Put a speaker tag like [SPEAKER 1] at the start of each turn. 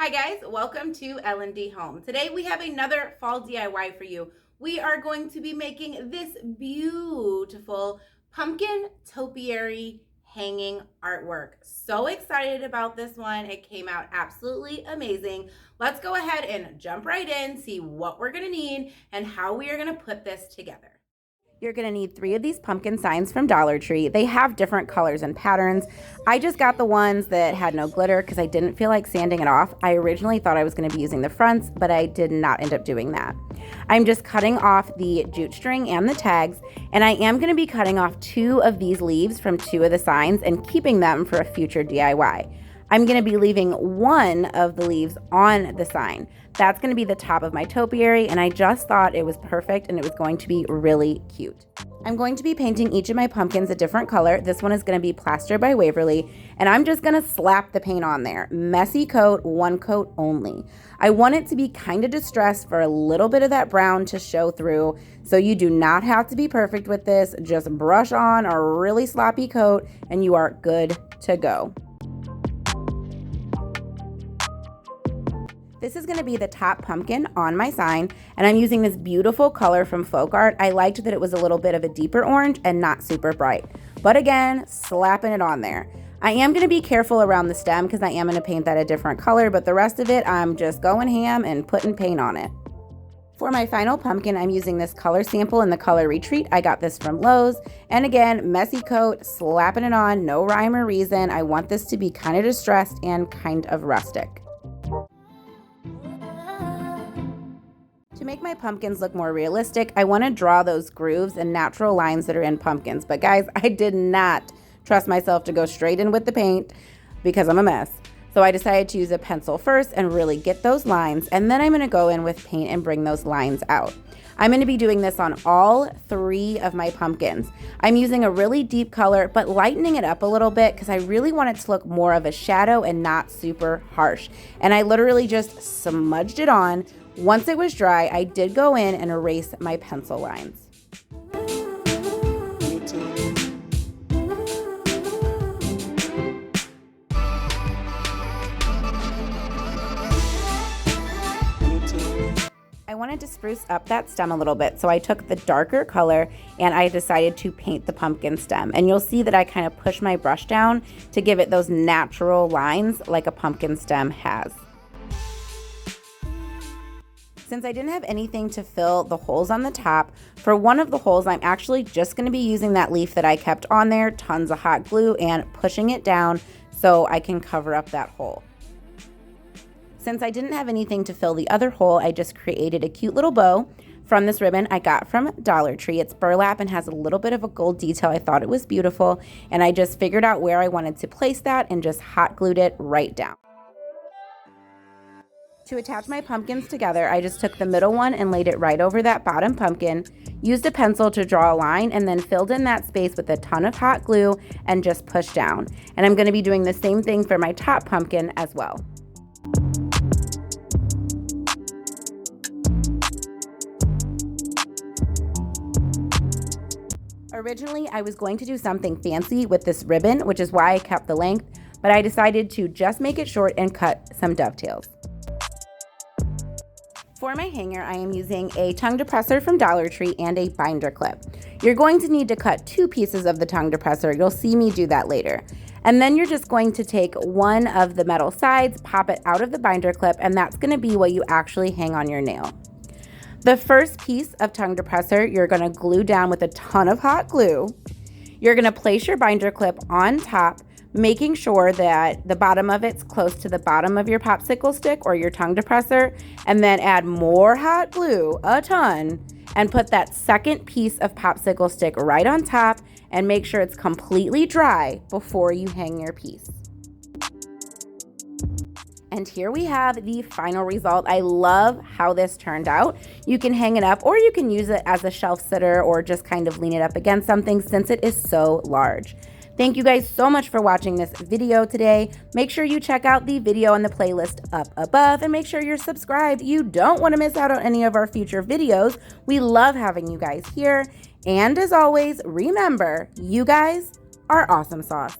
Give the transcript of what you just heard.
[SPEAKER 1] Hi guys, welcome to L&D Home. Today we have another fall DIY for you. We are going to be making this beautiful pumpkin topiary hanging artwork. So excited about this one. It came out absolutely amazing. Let's go ahead and jump right in, see what we're gonna need and how we are gonna put this together. You're going to need 3 of these pumpkin signs from Dollar Tree. They have different colors and patterns. I just got the ones that had no glitter because I didn't feel like sanding it off. I originally thought I was going to be using the fronts, but I did not end up doing that. I'm just cutting off the jute string and the tags, and I am going to be cutting off 2 of these leaves from 2 of the signs and keeping them for a future DIY. I'm going to be leaving 1 of the leaves on the sign. That's going to be the top of my topiary, and I just thought it was perfect and it was going to be really cute. I'm going to be painting each of my pumpkins a different color. This one is going to be Plaster by Waverly, and I'm just going to slap the paint on there. Messy coat, 1 coat only. I want it to be kind of distressed for a little bit of that brown to show through, so you do not have to be perfect with this. Just brush on a really sloppy coat and you are good to go. This is going to be the top pumpkin on my sign, and I'm using this beautiful color from Folk Art. I liked that it was a little bit of a deeper orange and not super bright. But again, slapping it on there. I am going to be careful around the stem because I am going to paint that a different color, but the rest of it, I'm just going ham and putting paint on it. For my final pumpkin, I'm using this color sample in the color Retreat. I got this from Lowe's. And again, messy coat, slapping it on, no rhyme or reason. I want this to be kind of distressed and kind of rustic. To make my pumpkins look more realistic, I want to draw those grooves and natural lines that are in pumpkins. But guys, I did not trust myself to go straight in with the paint because I'm a mess. So I decided to use a pencil first and really get those lines. And then I'm going to go in with paint and bring those lines out. I'm going to be doing this on all 3 of my pumpkins. I'm using a really deep color, but lightening it up a little bit because I really want it to look more of a shadow and not super harsh. And I literally just smudged it on. Once it was dry, I did go in and erase my pencil lines. I wanted to spruce up that stem a little bit, so I took the darker color and I decided to paint the pumpkin stem. And you'll see that I kind of push my brush down to give it those natural lines like a pumpkin stem has. Since I didn't have anything to fill the holes on the top, for one of the holes, I'm actually just going to be using that leaf that I kept on there, tons of hot glue, and pushing it down so I can cover up that hole. Since I didn't have anything to fill the other hole, I just created a cute little bow from this ribbon I got from Dollar Tree. It's burlap and has a little bit of a gold detail. I thought it was beautiful, and I just figured out where I wanted to place that and just hot glued it right down. To attach my pumpkins together, I just took the middle one and laid it right over that bottom pumpkin, used a pencil to draw a line, and then filled in that space with a ton of hot glue and just pushed down. And I'm going to be doing the same thing for my top pumpkin as well. Originally, I was going to do something fancy with this ribbon, which is why I kept the length, but I decided to just make it short and cut some dovetails. For my hanger, I am using a tongue depressor from Dollar Tree and a binder clip. You're going to need to cut 2 pieces of the tongue depressor. You'll see me do that later. And then you're just going to take one of the metal sides, pop it out of the binder clip, and that's going to be what you actually hang on your nail. The first piece of tongue depressor, you're going to glue down with a ton of hot glue. You're going to place your binder clip on top, making sure that the bottom of it's close to the bottom of your popsicle stick or your tongue depressor, and then add more hot glue, a ton, and put that second piece of popsicle stick right on top and make sure it's completely dry before you hang your piece. And here we have the final result. I love how this turned out. You can hang it up or you can use it as a shelf sitter or just kind of lean it up against something since it is so large. Thank you guys so much for watching this video today. Make sure you check out the video and the playlist up above and make sure you're subscribed. You don't want to miss out on any of our future videos. We love having you guys here. And as always, remember, you guys are awesome sauce.